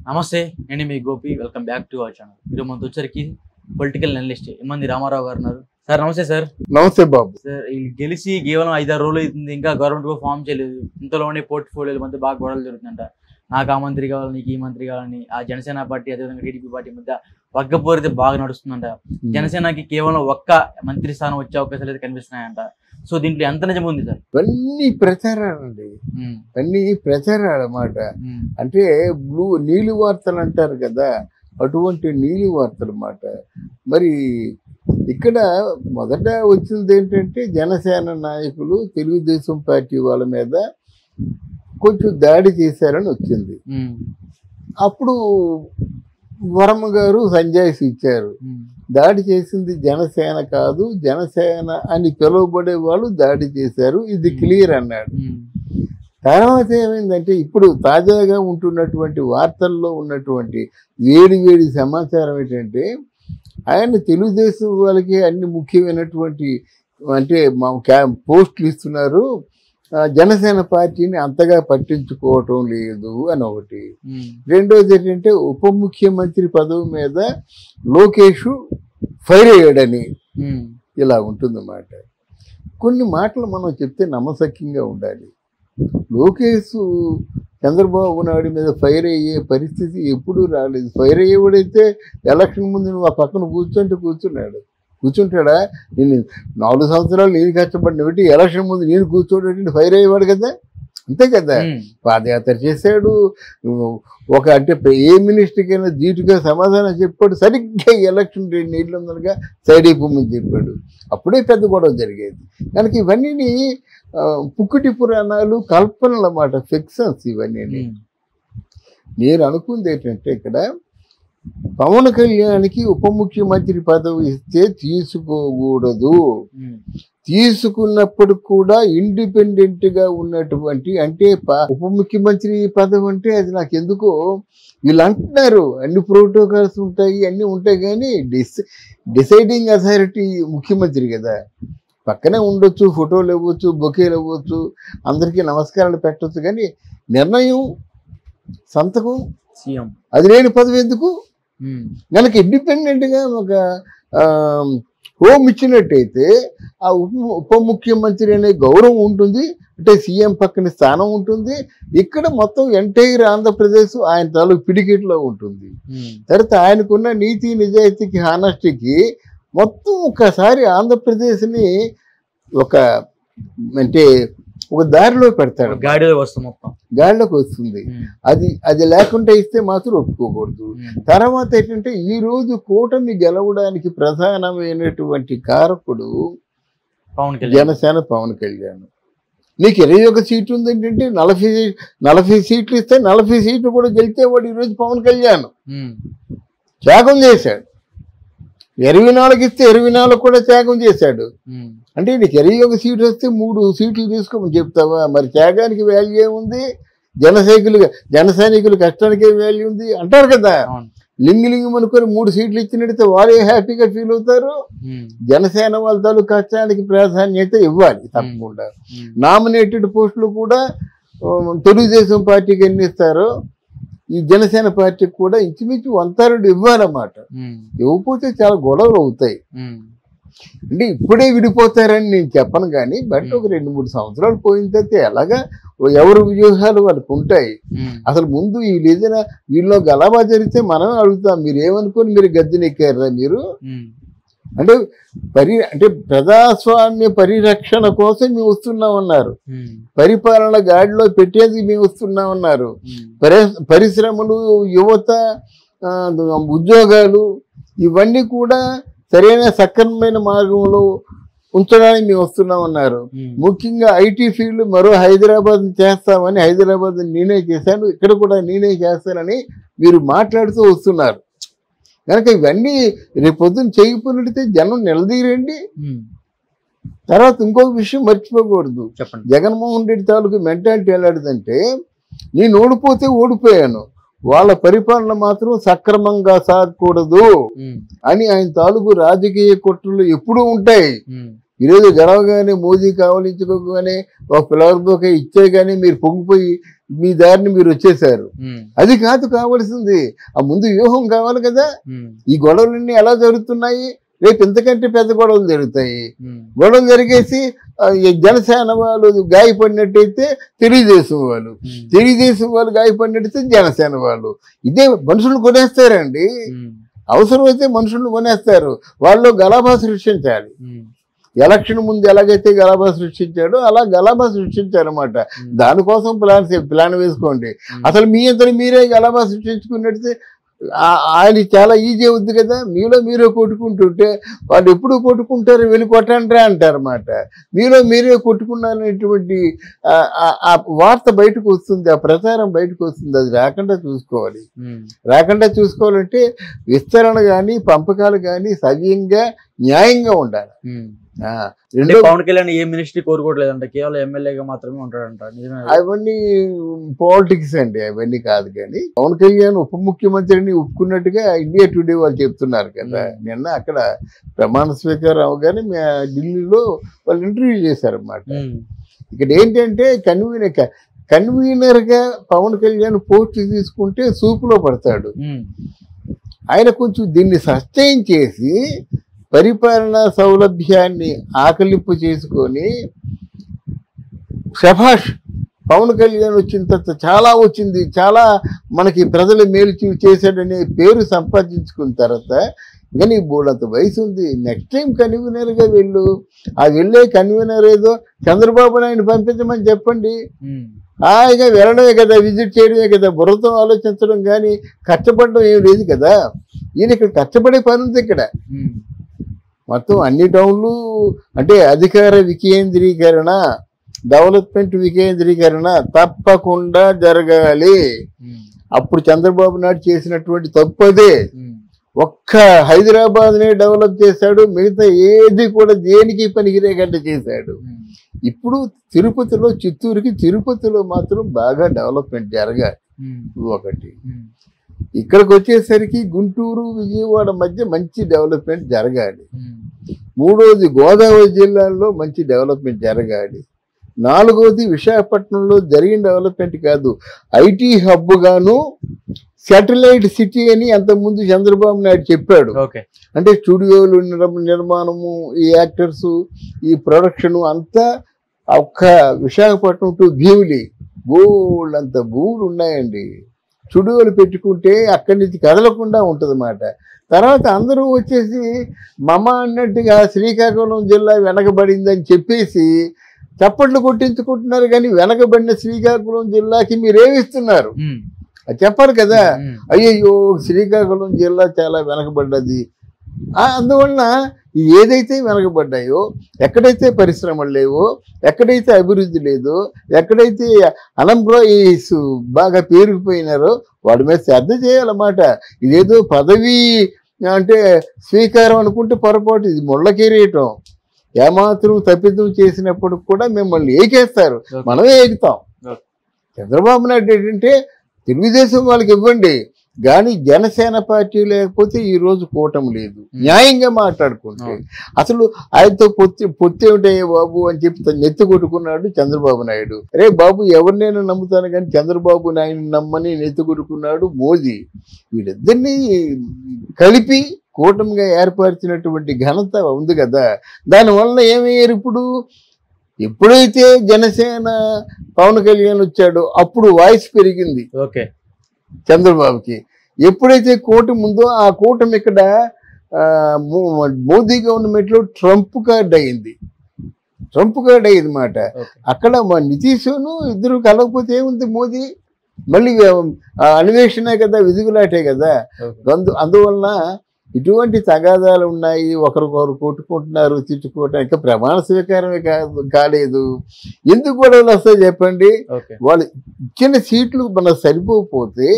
నమస్తే, నేను మీ Gopi. Welcome back to our channel. ఈరోజు మనతో వచ్చరికి పొలిటికల్ అనలిస్ట్ ఇమ్మంది రామారావు గారు ఉన్నారు. సార్ నమస్తే. సార్ నమస్తే బాబు. సార్ గెలిచి కేవలం 5-6 రోజులు అవుతుంది, ఇంకా గవర్నమెంట్ ఫామ్ చేయలేదు. ఇంతలోనే పోర్ట్ఫోలియోల మధ్య బాగా గొడవలు జరుగుతుందంట. నాకు ఆ మంత్రి కావాలి, నీకు ఈ మంత్రి కావాలని ఆ జనసేన పార్టీ అదేవిధంగా టీడీపీ పార్టీ మధ్య వర్గపోరైతే బాగా నడుస్తుందంట. జనసేనకి కేవలం ఒక్క మంత్రి స్థానం వచ్చే అవకాశాలు అయితే కనిపిస్తున్నాయంట. సో దీంట్లో ఎంత నిజం ఉంది సార్? ఇవన్నీ ప్రచారాలండి, అన్ని ప్రచారాలు అన్నమాట. అంటే నీలి వార్తలు అంటారు కదా, అటువంటి నీలి వార్తలు అన్నమాట. మరి ఇక్కడ మొదట వచ్చింది ఏంటంటే జనసేన నాయకులు తెలుగుదేశం పార్టీ వాళ్ళ మీద కొంచెం దాడి చేశారని వచ్చింది. అప్పుడు వర్మ గారు సంజాయిషి ఇచ్చారు. దాడి చేసింది జనసేన కాదు, జనసేన అని పిలువబడే వాళ్ళు దాడి చేశారు, ఇది క్లియర్ అన్నాడు. తర్వాత ఏమైందంటే ఇప్పుడు తాజాగా ఉంటున్నటువంటి వార్తల్లో ఉన్నటువంటి వేడి సమాచారం ఏంటంటే ఆయన తెలుగుదేశం వాళ్ళకి అన్ని ముఖ్యమైనటువంటి అంటే పోస్టులు ఇస్తున్నారు, జనసేన పార్టీని అంతగా పట్టించుకోవటం లేదు అని ఒకటి. రెండోది ఏంటంటే ఉప ముఖ్యమంత్రి పదవి మీద లోకేష్ ఫైర్ అయ్యాడని ఇలా ఉంటుందన్నమాట. కొన్ని మాటలు మనం చెప్తే నమ్మశక్యంగా ఉండాలి. లోకేష్ చంద్రబాబు నాయుడు మీద ఫైర్ అయ్యే పరిస్థితి ఎప్పుడూ రాలేదు. ఫైర్ అయ్యేవాడైతే ఎలక్షన్ ముందు నువ్వు ఆ పక్కన కూర్చుంటాడా? నేను 4 సంవత్సరాలు నేను కష్టపడిన పెట్టి ఎలక్షన్ ముందు నేను కూర్చోడేటి ఫైర్ అయ్యేవాడు కదా, అంతే కదా. పాదయాత్ర చేశాడు, అంటే ఏ మినిస్టర్కైనా ధీటుగా సమాధానం చెప్పాడు. సరిగ్గా ఎలక్షన్ 2 నెలలు ఉందనగా సైడ్ అయిపోమని చెప్పాడు. అప్పుడే పెద్ద గొడవ జరిగేది. కనుక ఇవన్నీ పుక్కుటి పురాణాలు, కల్పనలు అన్నమాట, ఫిక్షన్స్ ఇవన్నీ. నేను అనుకుంది ఏంటంటే ఇక్కడ పవన్ కళ్యాణ్కి ఉప ముఖ్యమంత్రి పదవి ఇస్తే తీసుకోకూడదు. తీసుకున్నప్పుడు కూడా ఇండిపెండెంట్ గా ఉన్నటువంటి అంటే ఉప ముఖ్యమంత్రి పదవి అంటే అది నాకు ఎందుకో వీళ్ళు అంటున్నారు అన్ని ప్రోటోకాల్స్ ఉంటాయి, అన్నీ ఉంటాయి, కానీ డిసైడింగ్ అథారిటీ ముఖ్యమంత్రి కదా. పక్కనే ఉండొచ్చు, ఫోటోలు ఇవ్వచ్చు, బొకేలు ఇవ్వచ్చు, అందరికీ నమస్కారాలు పెట్టవచ్చు, కానీ నిర్ణయం సంతకం సీఎం అది లేని పదవి ఎందుకు? మనకి ఇండిపెండెంట్గా ఒక హోమ్ ఇచ్చినట్టయితే ఆ ఉప ముఖ్యమంత్రి అనే గౌరవం ఉంటుంది, అంటే సీఎం పక్కన స్థానం ఉంటుంది. ఇక్కడ మొత్తం ఎంటైర్ ఆంధ్రప్రదేశ్ ఆయన తాలూకు పిడికిట్లో ఉంటుంది. తర్వాత ఆయనకున్న నీతి నిజాయితీకి, హానెస్టీకి మొత్తం ఒకసారి ఆంధ్రప్రదేశ్ని ఒక దారిలో పెడతాడు, గాడిలోకి వస్తుంది. అది లేకుండా ఇస్తే మాత్రం ఒప్పుకోకూడదు. తర్వాత ఏంటంటే ఈ రోజు కూటమి గెలవడానికి ప్రధానమైనటువంటి కారకుడు జనసేన పవన్ కళ్యాణ్. నీకు 21 సీట్లు ఉంది ఏంటంటే 40 సీట్లు ఇస్తే 40 సీట్లు కూడా గెలిచేవాడు ఈరోజు పవన్ కళ్యాణ్. త్యాగం చేశాడు. 24 ఇస్తే 24 కూడా త్యాగం చేశాడు. అంటే నీకు 21 సీట్లు వస్తే 3 సీట్లు తీసుకోమని చెప్తావా? మరి త్యాగానికి వాల్యూ ఏముంది? జన సైనికులు కష్టానికే వాల్యూ ఉంది అంటారు కదా. లింగి అనుకొని 3 సీట్లు ఇచ్చినట్టయితే వారే హ్యాపీగా ఫీల్ అవుతారు. జనసేన వాళ్ళ తాలూకు కష్టానికి ప్రాధాన్యత ఇవ్వాలి తప్పకుండా. నామినేటెడ్ పోస్టులు కూడా తెలుగుదేశం పార్టీకి ఎన్ని ఇస్తారో ఈ జనసేన పార్టీకి కూడా ఇంచుమించు 1/3 ఇవ్వాలన్నమాట. ఇవ్వకపోతే చాలా గొడవలు అవుతాయి. అంటే ఇప్పుడే విడిపోతారని నేను చెప్పను, కానీ బట్ ఒక 2-3 సంవత్సరాలు పోయిన తర్వాత ఎలాగా ఎవరి వ్యూహాలు వాళ్ళకు ఉంటాయి. అసలు ముందు వీళ్ళలో గలాబా జరిగితే మనమే అడుగుతాం, మీరు ఏమనుకోని మీరు గద్దెనెక్కారా మీరు? అంటే ప్రజాస్వామ్య పరిరక్షణ కోసం మేము వస్తున్నామన్నారు, పరిపాలన గాడిలో పెట్టేది మేము వస్తున్నామన్నారు, పరిశ్రమలు, యువత, ఉద్యోగాలు ఇవన్నీ కూడా సరైన సక్రమమైన మార్గంలో ఉంచడానికి మేము వస్తున్నామన్నారు. ముఖ్యంగా ఐటీ ఫీల్డ్ మరో హైదరాబాద్ చేస్తామని, హైదరాబాద్ నేనే చేశాను, ఇక్కడ కూడా నేనే చేస్తానని మీరు మాట్లాడుతూ వస్తున్నారు. కనుక ఇవన్నీ రేపు పొద్దున్న చేయకపోయినట్టయితే జనం నిలదీరండి. తర్వాత ఇంకొక విషయం మర్చిపోకూడదు. జగన్మోహన్ రెడ్డి తాలూకు మెంటాలిటీ ఎలాంటిదంటే నేను ఓడిపోతే ఓడిపోయాను, వాళ్ళ పరిపాలన మాత్రం సక్రమంగా సాగకూడదు అని ఆయన తాలూకు రాజకీయ కుట్రలు ఎప్పుడూ ఉంటాయి. ఈరోజు గెలవగానే మోదీ కావలించుకోగానే ఒక ఫ్లవర్ బొకే ఇచ్చే కానీ మీరు పొంగిపోయి మీ దారిని మీరు వచ్చేసారు. అది కాదు కావాల్సింది, ఆ ముందు వ్యూహం కావాలి కదా. ఈ గొడవలన్నీ ఎలా జరుగుతున్నాయి, రేపు ఇంతకంటే పెద్ద గొడవలు జరుగుతాయి. గొడవలు జరిగేసి జనసేన వాళ్ళు గాయపడినట్టయితే తెలుగుదేశం వాళ్ళు గాయపడినట్టయితే జనసేన వాళ్ళు. ఇదే మనుషులు కొనేస్తారండి. అవసరమైతే మనుషులను కొనేస్తారు. వాళ్ళు గలాభా సృష్టించాలి. ఎలక్షన్ ముందు ఎలాగైతే గలాభా సృష్టించాడో అలా గలాభా సృష్టించారన్నమాట. దానికోసం ప్లాన్ వేసుకోండి. అసలు మీ అంతా మీరే గలాభా సృష్టించుకున్నట్టు ఆయన చాలా ఈజీ అవుద్ది కదా. మీలో మీరే కొట్టుకుంటుంటే వాళ్ళు ఎప్పుడు కొట్టుకుంటారు, వెళ్ళి కొట్టండి అంటారన్నమాట. మీలో మీరే కొట్టుకున్నారనేటువంటి ఆ వార్త బయటకు వస్తుంది, ఆ ప్రచారం బయటకు వస్తుంది. అది రాకుండా చూసుకోవాలి. రాకుండా చూసుకోవాలంటే విస్తరణ కానీ పంపకాలు కానీ సవ్యంగా న్యాయంగా ఉండాలి. పవన్ కళ్యాణ్ ఏ మినిస్ట్రీ కోరుకోవట్లేదంట, కేవలం ఎమ్మెల్యేగా మాత్రమే ఉంటాడంట. అవన్నీ పాలిటిక్స్ అండి, అవన్నీ కాదు. కానీ పవన్ కళ్యాణ్ ఉప ముఖ్యమంత్రిని ఒప్పుకున్నట్టుగా ఇండియా టుడే వాళ్ళు చెప్తున్నారు కదా. నిన్న అక్కడ ప్రమాణ స్వీకారం అవగానే ఢిల్లీలో వాళ్ళు ఇంటర్వ్యూ చేశారన్నమాట. ఇక్కడ ఏంటంటే కన్వీనర్ గా పవన్ కళ్యాణ్ పోస్ట్ తీసుకుంటే సూపులో పడతాడు. ఆయన కొంచెం దీన్ని సస్టైన్ చేసి పరిపాలనా సౌలభ్యాన్ని ఆకలింపు చేసుకొని శభాష్ పవన్ కళ్యాణ్ వచ్చిన తర్వాత చాలా వచ్చింది, చాలా మనకి ప్రజలు మేలు చేశాడనే పేరు సంపాదించుకున్న తర్వాత ఇంకా నీ బోడంత వయసు ఉంది, నెక్స్ట్ టైం కన్వీనర్గా వెళ్ళు. ఆ వెళ్ళే కన్వీనర్ ఏదో చంద్రబాబు నాయుడు పంపించమని చెప్పండి. హాయిగా వెళ్ళడమే కదా, విజిట్ చేయడమే కదా, బుర్రతో ఆలోచించడం కానీ కష్టపడడం ఏం లేదు కదా. ఈయన ఇక్కడ కష్టపడే పని ఉంది. ఇక్కడ మొత్తం అన్ని టౌన్లు అంటే అధికార వికేంద్రీకరణ, డెవలప్మెంట్ వికేంద్రీకరణ తప్పకుండా జరగాలి. అప్పుడు చంద్రబాబు నాయుడు చేసినటువంటి తప్పదే. ఒక్క హైదరాబాద్నే డెవలప్ చేశాడు, మిగతా ఏది కూడా దేనికి పనికిరేగంట చేశాడు. ఇప్పుడు తిరుపతిలో, చిత్తూరుకి తిరుపతిలో మాత్రం బాగా డెవలప్మెంట్ జరగాలి ఒకటి. ఇక్కడికి వచ్చేసరికి గుంటూరు విజయవాడ మధ్య మంచి డెవలప్మెంట్ జరగాలి. మూడోది గోదావరి జిల్లాల్లో మంచి డెవలప్మెంట్ జరగాలి. నాలుగోది విశాఖపట్నంలో జరిగిన డెవలప్మెంట్ కాదు, ఐటీ హబ్ గాను శాటిలైట్ సిటీ అని అంతకుముందు చంద్రబాబు నాయుడు చెప్పాడు. అంటే స్టూడియోలు నిర్మాణము, ఈ యాక్టర్స్, ఈ ప్రొడక్షన్ అంతా ఒక్క విశాఖపట్నం టు భీమిలి బోల్డ్ అంత భూములు ఉన్నాయండి. స్టూడియోలు పెట్టుకుంటే అక్కడి నుంచి కదలకుండా ఉంటుందన్నమాట. తర్వాత అందరూ వచ్చేసి మమ అన్నట్టుగా శ్రీకాకుళం జిల్లా వెనకబడిందని చెప్పేసి చప్పట్లు కొట్టించుకుంటున్నారు. కానీ వెనకబడిన శ్రీకాకుళం జిల్లాకి మీరేమిస్తున్నారు అది చెప్పారు కదా. అయ్యయ్యో శ్రీకాకుళం జిల్లా చాలా వెనకబడ్డది. అందువలన ఏదైతే వెనకబడ్డాయో, ఎక్కడైతే పరిశ్రమలు లేవో, ఎక్కడైతే అభివృద్ధి లేదో, ఎక్కడైతే అన్ఎంప్లాయీస్ బాగా పేరుకుపోయినారో వాడి మీద శ్రద్ధ చేయాలన్నమాట. ఇదేదో పదవి అంటే స్వీకారం అనుకుంటే పొరపాటు, ఇది ముళ్ళ కిరీటం. ఏమాత్రం తప్పిదం చేసినప్పుడు కూడా మిమ్మల్ని ఏకేస్తారు, మనమే ఏకుతాం. చంద్రబాబు నాయుడు ఏంటంటే తెలుగుదేశం వాళ్ళకి ఇవ్వండి, కానీ జనసేన పార్టీ లేకపోతే ఈ రోజు కూటమి లేదు. న్యాయంగా మాట్లాడుకుంటే అసలు ఆయనతో పొత్తి ఏమిటయ్యే బాబు అని చెప్పి నెత్తి కొట్టుకున్నాడు చంద్రబాబు నాయుడు. రే బాబు ఎవరినైనా నమ్ముతాను కానీ చంద్రబాబు నాయుడు నమ్మని నెత్తి కొట్టుకున్నాడు మోదీ. వీళ్ళిద్దరినీ కలిపి కూటమిగా ఏర్పరిచినటువంటి ఘనత ఉంది కదా. దానివల్ల ఏమయ్యారు ఇప్పుడు? ఎప్పుడైతే జనసేన పవన్ కళ్యాణ్ వచ్చాడో అప్పుడు వాయిస్ పెరిగింది చంద్రబాబుకి. ఎప్పుడైతే కూటమి ఉందో ఆ కూటమి ఇక్కడ మోదీ గవర్నమెంట్ లో ట్రంప్ కార్డ్ అయింది మాట. అక్కడ నితీష్ను ఇద్దరు కలగకపోతే ఏముంది, మోదీ మళ్ళీ అన్వేషణే కదా, విధుగులాటే కదా. అందువలన ఇటువంటి తగాదాలు ఉన్నాయి, ఒకరికొకరు కొట్టుకుంటున్నారు, తిట్టుకోవటానికి. ప్రమాణ స్వీకారమే కాలేదు, ఎందుకు గొడవలు వస్తాయి చెప్పండి? వాళ్ళు ఇచ్చిన సీట్లు మనకు సరిపోకపోతే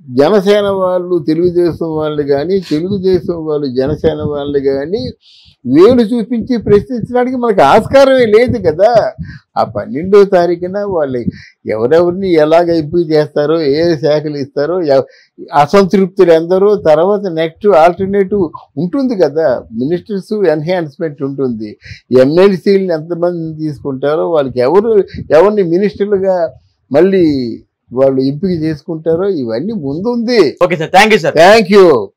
జనసేన వాళ్ళు తెలుగుదేశం వాళ్ళు కానీ, తెలుగుదేశం వాళ్ళు జనసేన వాళ్ళు కానీ వేలు చూపించి ప్రశ్నించడానికి మనకు ఆస్కారమే లేదు కదా. ఆ 12వ తారీఖున వాళ్ళు ఎవరెవరిని ఎలాగ ఎంపిక చేస్తారో, ఏ శాఖలు ఇస్తారో, అసంతృప్తులు ఎందరో, తర్వాత నెక్స్ట్ ఆల్టర్నేటివ్ ఉంటుంది కదా. మినిస్టర్స్ ఎన్హాన్స్మెంట్ ఉంటుంది, ఎమ్మెల్సీలను ఎంతమందిని తీసుకుంటారో, వాళ్ళకి ఎవరిని మినిస్టర్లుగా మళ్ళీ వాళ్ళు ఎంపిక చేసుకుంటారో ఇవన్నీ ముందుంది. Okay sir, thank you sir. Thank you.